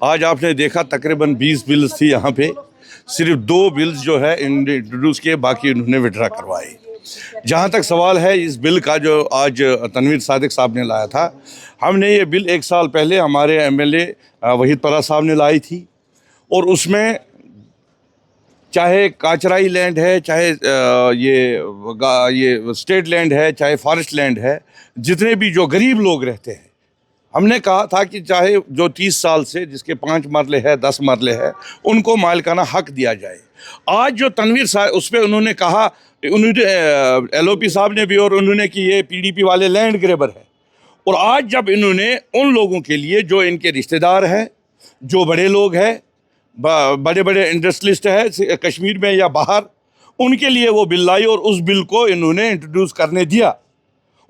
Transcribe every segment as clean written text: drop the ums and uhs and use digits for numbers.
आज आपने देखा तकरीबन 20 बिल्स थी यहाँ पे, सिर्फ 2 बिल्स जो है इंट्रोड्यूस किए, बाकी उन्होंने विड्रा करवाए। जहाँ तक सवाल है इस बिल का जो आज तनवीर सादिक साहब ने लाया था, हमने ये बिल 1 साल पहले हमारे एमएलए वहीद परा साहब ने लाई थी, और उसमें चाहे काचराई लैंड है, चाहे ये स्टेट लैंड है, चाहे फॉरेस्ट लैंड है, जितने भी जो गरीब लोग रहते हैं, हमने कहा था कि चाहे जो 30 साल से जिसके 5 मरले है, 10 मरले है, उनको मालिकाना हक दिया जाए। आज जो तनवीर साहब उस पर उन्होंने कहा, उन्होंने एलओपी साहब ने भी, और उन्होंने कि ये पीडीपी वाले लैंड ग्रेबर है। और आज जब इन्होंने उन लोगों के लिए जो इनके रिश्तेदार हैं, जो बड़े लोग हैं, बड़े बड़े इंडस्ट्रियलिस्ट है कश्मीर में या बाहर, उनके लिए वो बिल लाई और उस बिल को इन्होंने इंट्रोड्यूस करने दिया।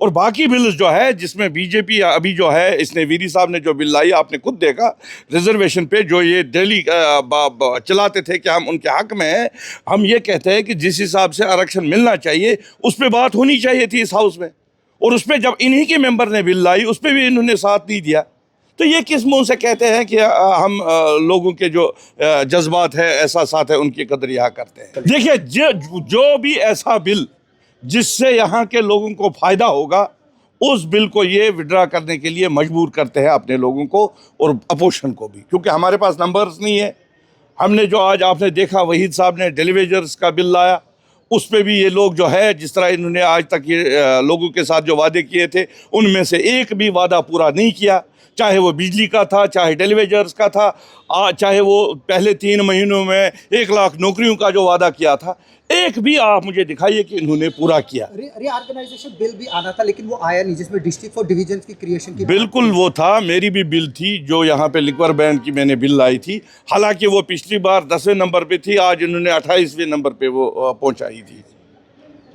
और बाकी बिल्स जो है जिसमें बीजेपी अभी जो है, इसने वीरी साहब ने जो बिल लाई आपने खुद देखा, रिजर्वेशन पे जो ये दिल्ली चलाते थे कि हम उनके हक में हैं, हम ये कहते हैं कि जिस हिसाब से आरक्षण मिलना चाहिए उस पर बात होनी चाहिए थी इस हाउस में, और उस पर जब इन्हीं के मेंबर ने बिल लाई उस पर भी इन्होंने साथ नहीं दिया। तो ये किस मुंह से कहते हैं कि हम लोगों के जो जज्बात है, एहसासात है, उनकी कदर यहाँ करते हैं। देखिए, जो भी ऐसा बिल जिससे यहाँ के लोगों को फ़ायदा होगा, उस बिल को ये विड्रा करने के लिए मजबूर करते हैं अपने लोगों को और अपोजिशन को भी, क्योंकि हमारे पास नंबर्स नहीं है। हमने जो आज आपने देखा वहीद साहब ने टेलीविजन्स का बिल लाया, उस पे भी ये लोग जो है, जिस तरह इन्होंने आज तक ये लोगों के साथ जो वादे किए थे, उनमें से एक भी वादा पूरा नहीं किया, चाहे वो बिजली का था, चाहे टेलीविजन्स का था, चाहे वो पहले 3 महीनों में 1 लाख नौकरियों का जो वादा किया था, एक भी आप मुझे दिखाइए कि इन्होंने पूरा किया। रीऑर्गेनाइजेशन बिल भी आना था लेकिन वो आया नहीं, जिसमें डिस्ट्रिक्ट फॉर डिवीजन की क्रिएशन की बिल्कुल वो था, मेरी भी बिल थी जो यहाँ पे लिक्वर बैन की मैंने बिल लाई थी, हालांकि वो पिछली बार 10वें नंबर पे थी, आज इन्होंने 28वें नंबर पे वो पहुँचाई थी।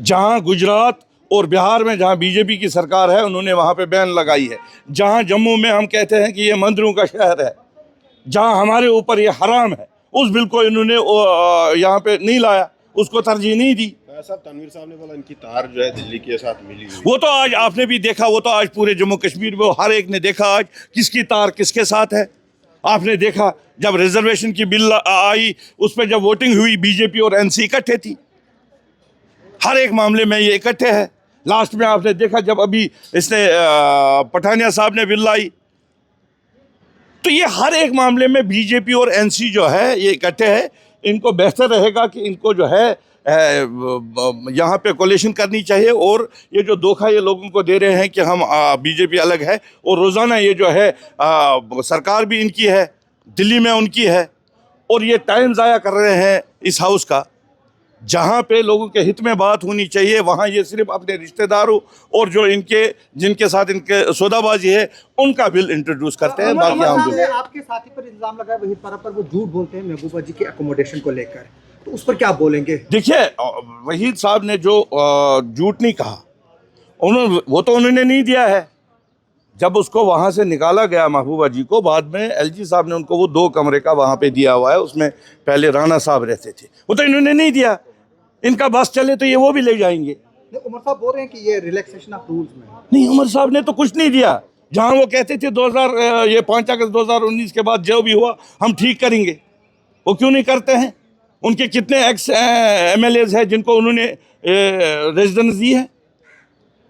जहाँ गुजरात और बिहार में जहाँ बीजेपी की सरकार है, उन्होंने वहाँ पे बैन लगाई है। जहाँ जम्मू में हम कहते हैं कि ये मंदिरों का शहर है, जहाँ हमारे ऊपर ये हराम है, उस बिल को इन्होंने यहाँ पे नहीं लाया, उसको तरजीह नहीं दी। साहब, तनवीर साहब ने बोला इनकी तार जो है दिल्ली के साथ मिली हुई। वो तो आज आपने भी देखा, वो तो आज पूरे जम्मू कश्मीर में हर एक ने देखा आज किसकी तार किसके साथ है। आपने देखा जब रिजर्वेशन की बिल आई, उस पर जब वोटिंग हुई, बीजेपी और एनसी इकट्ठे थी, हर एक मामले में ये इकट्ठे है। लास्ट में आपने देखा जब अभी इसने पठानिया साहब ने बिल लाई, तो ये हर एक मामले में बीजेपी और एनसी जो है ये इकट्ठे है। इनको बेहतर रहेगा कि इनको जो है यहाँ पे कोलिशन करनी चाहिए, और ये जो धोखा ये लोगों को दे रहे हैं कि हम बीजेपी अलग है, और रोज़ाना ये जो है सरकार भी इनकी है, दिल्ली में उनकी है, और ये टाइम ज़ाया कर रहे हैं इस हाउस का। जहाँ पे लोगों के हित में बात होनी चाहिए, वहाँ ये सिर्फ अपने रिश्तेदारों और जो जिनके साथ इनके सौदाबाजी है उनका बिल इंट्रोड्यूस करते हैं। बाकी आपके साथी पर इल्जाम लगाया वहीद परा पर, वो झूठ बोलते हैं महबूबा जी के अकोमोडेशन को लेकर, तो उस पर क्या बोलेंगे? देखिए, वहीद साहब ने जो झूठ नहीं कहा, वो तो उन्होंने नहीं दिया है। जब उसको वहाँ से निकाला गया महबूबा जी को, बाद में एलजी साहब ने उनको वो 2 कमरे का वहाँ पे दिया हुआ है, उसमें पहले राणा साहब रहते थे, वो तो इन्होंने नहीं दिया। इनका बस चले तो ये वो भी ले जाएंगे। उमर साहब बोल रहे हैं कि ये रिलैक्सेशन ऑफ रूल्स में नहीं, उमर साहब ने तो कुछ नहीं दिया। जहाँ वो कहते थे 5 अगस्त 2019 के बाद जो भी हुआ हम ठीक करेंगे, वो क्यों नहीं करते हैं? उनके कितने एक्स एमएलएज हैं जिनको उन्होंने रेजिडेंस दी है,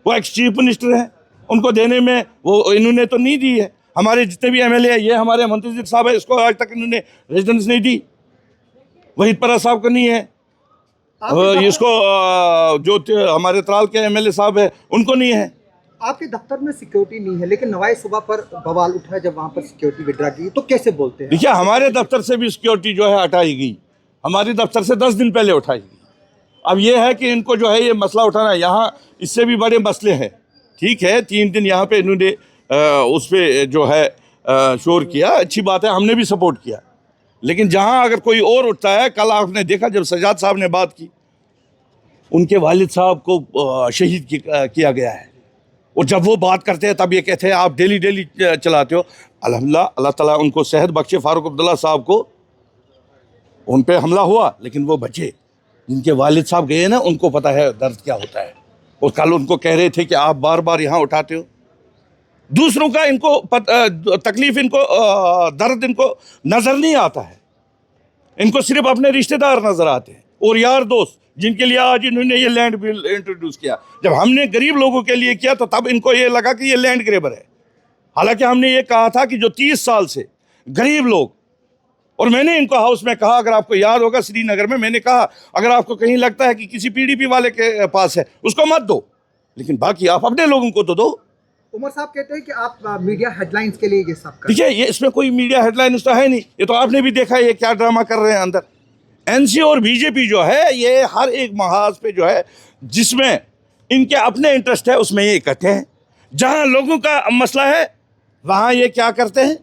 वो एक्स चीफ मिनिस्टर हैं, उनको देने में वो इन्होंने तो नहीं दी है। हमारे जितने भी एमएलए हैं, ये हमारे मंत्री साहब है, इसको आज तक इन्होंने रेजिडेंस नहीं दी। वहीद परा साहब को नहीं है, इसको जो हमारे त्राल के एमएलए साहब है उनको नहीं है। आपके दफ्तर में सिक्योरिटी नहीं है, लेकिन नवाज सुबह पर बवाल उठा जब वहाँ पर सिक्योरिटी विड्रा की, तो कैसे बोलते हैं? देखिए, हमारे दफ्तर से भी सिक्योरिटी जो है हटाई गई, हमारे दफ्तर से 10 दिन पहले उठाई गई। अब ये है कि इनको जो है ये मसला उठाना, यहाँ इससे भी बड़े मसले हैं। ठीक है, 3 दिन यहाँ पे इन्होंने उस पर जो है शोर किया, अच्छी बात है, हमने भी सपोर्ट किया, लेकिन जहाँ अगर कोई और उठता है, कल आपने देखा जब सजाद साहब ने बात की, उनके वालिद साहब को शहीद किया गया है, और जब वो बात करते हैं तब ये कहते हैं आप डेली चलाते हो। अल्हम्दुलिल्लाह, अल्लाह ताला उनको सेहत बख्शे। फारूक अब्दुल्ला साहब को उन पे हमला हुआ लेकिन वो बचे। जिनके वालिद साहब गए ना, उनको पता है दर्द क्या होता है, और कल उनको कह रहे थे कि आप बार बार यहाँ उठाते हो। दूसरों का इनको तकलीफ, इनको दर्द इनको नजर नहीं आता है। इनको सिर्फ अपने रिश्तेदार नजर आते हैं और यार दोस्त, जिनके लिए आज इन्होंने ये लैंड बिल इंट्रोड्यूस किया। जब हमने गरीब लोगों के लिए किया तो तब इनको ये लगा कि ये लैंड ग्रेबर है। हालांकि हमने ये कहा था कि जो 30 साल से गरीब लोग, और मैंने इनको हाउस में कहा, अगर आपको याद होगा श्रीनगर में मैंने कहा अगर आपको कहीं लगता है कि किसी पीडीपी वाले के पास है उसको मत दो, लेकिन बाकी आप अपने लोगों को तो दो। उमर साहब कहते हैं कि आप मीडिया हेडलाइंस के लिए ये सब कर। देखिए, ये इसमें कोई मीडिया हेडलाइन तो है नहीं, ये तो आपने भी देखा ये क्या ड्रामा कर रहे हैं अंदर। एनसी और बीजेपी जो है ये हर एक महाज पे जो है जिसमें इनके अपने इंटरेस्ट है उसमें ये इकट्ठे हैं। जहां लोगों का मसला है वहां ये क्या करते हैं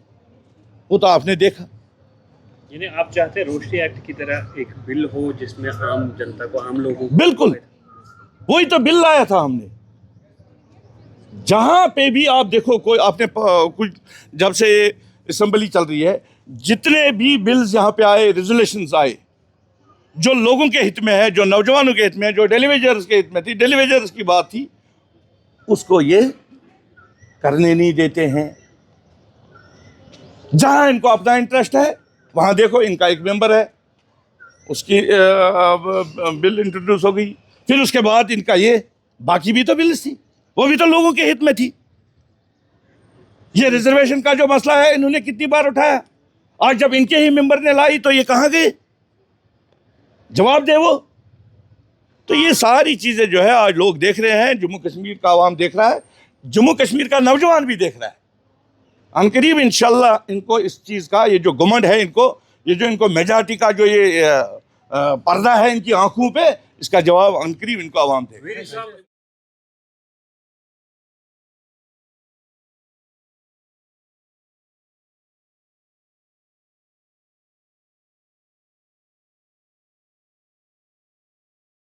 वो तो आपने देखा। यानी आप चाहते हैं रोशनी एक्ट की तरह एक बिल हो जिसमें आम जनता को, आम लोगों को, बिल्कुल वही तो बिल लाया था हमने। जहां पे भी आप देखो, कोई आपने कुछ जब से असेंबली चल रही है, जितने भी बिल्स यहाँ पे आए, रेजोल्यूशंस आए जो लोगों के हित में है, जो नौजवानों के हित में है, जो डेलीवेजर्स के हित में थी, डेलीवेजर्स की बात थी, उसको ये करने नहीं देते हैं। जहां इनको अपना इंटरेस्ट है वहां देखो, इनका एक मेंबर है उसकी बिल इंट्रोड्यूस हो गई, फिर उसके बाद इनका ये बाकी भी तो बिल्स थी, वो भी तो लोगों के हित में थी। ये रिजर्वेशन का जो मसला है इन्होंने कितनी बार उठाया, आज जब इनके ही मेंबर ने लाई तो ये कहां गए, जवाब दे वो। तो ये सारी चीजें जो है आज लोग देख रहे हैं, जम्मू कश्मीर का आवाम देख रहा है, जम्मू कश्मीर का नौजवान भी देख रहा है। अनकरीब इंशाल्लाह इनको इस चीज का, ये जो घमंड है इनको, ये जो इनको मेजॉरिटी का जो ये पर्दा है इनकी आंखों पे, इसका जवाब अनकरीब इनको आवाम देगा।